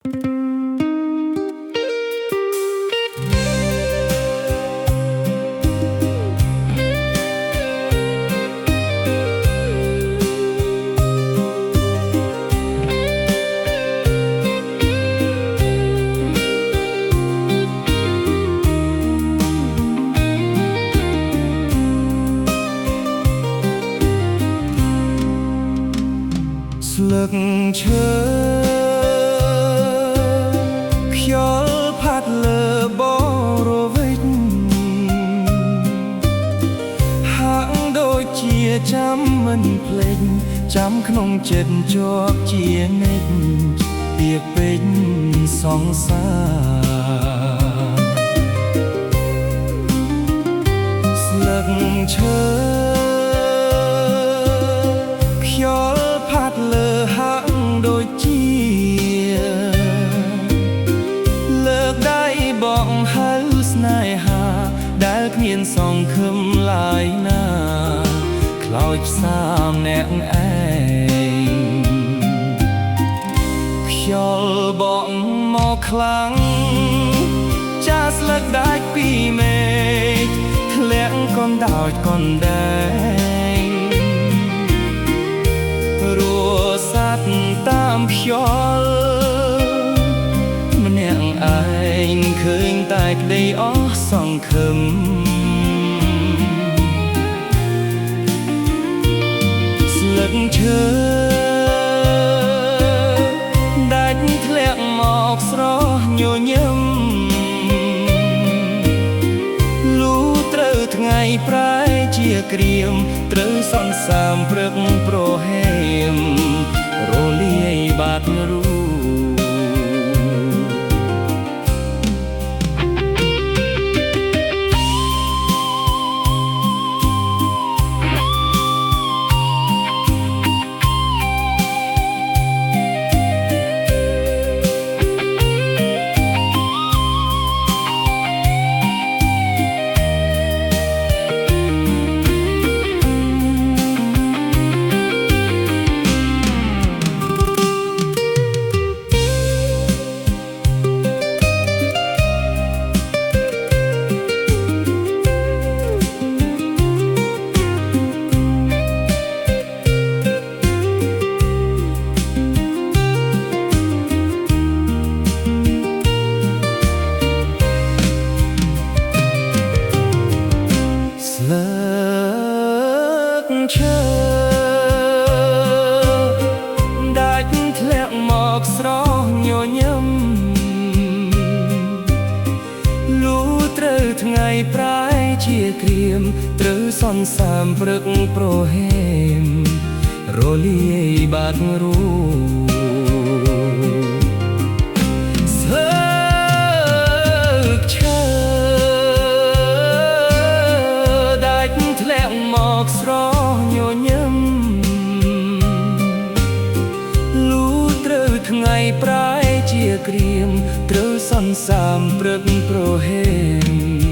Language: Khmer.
ស្លឹកឈើខ្យល់ផាត់លើបរវិចហាក់ដូចជាចាំមិនភ្លេចចាំក្នុងចិត្តជាប់ជានិច្ចពាក្យពេចន៍សង្សារស្លឹកឈើខ្យល់ផាត់លើហាក់ដូចជាលើកដៃបងហៅស្នេហាដែលគ្មានសង្ឃឹមឡើយណាខ្លោចផ្សាមអ្នកឯងខ្យល់បក់មកខ្លាំងចាស្លឹកដាច់ពីមេឃធ្លាក់កណ្ដោចកណ្ដែងរួស័តតាមខ្យល់ម្នាក់ឯងឃើញតែក្តីអស់សង្ឃឹមស្លឹកឈើដាច់ធ្លាក់មកស្រស់ញញឹមលុះត្រូវថ្ងៃប្រែជាក្រៀមត្រូវសន្សាមព្រឹកប្រហែមរលាយបាត់រូឈើដាច់ធ្លាក់មកស្រស់ញញឹមលុះត្រូវថ្ងៃប្រែជាក្រៀមត្រូវសន្សាមព្រឹកប្រហែមរលាយបាត់រូស្លឹកឈើដាច់ធ្លាក់មកស្រស់ញញឹមលុះត្រូវថ្ងៃប្រែជាក្រៀមត្រូវសន្សាមព្រឹកប្រហែម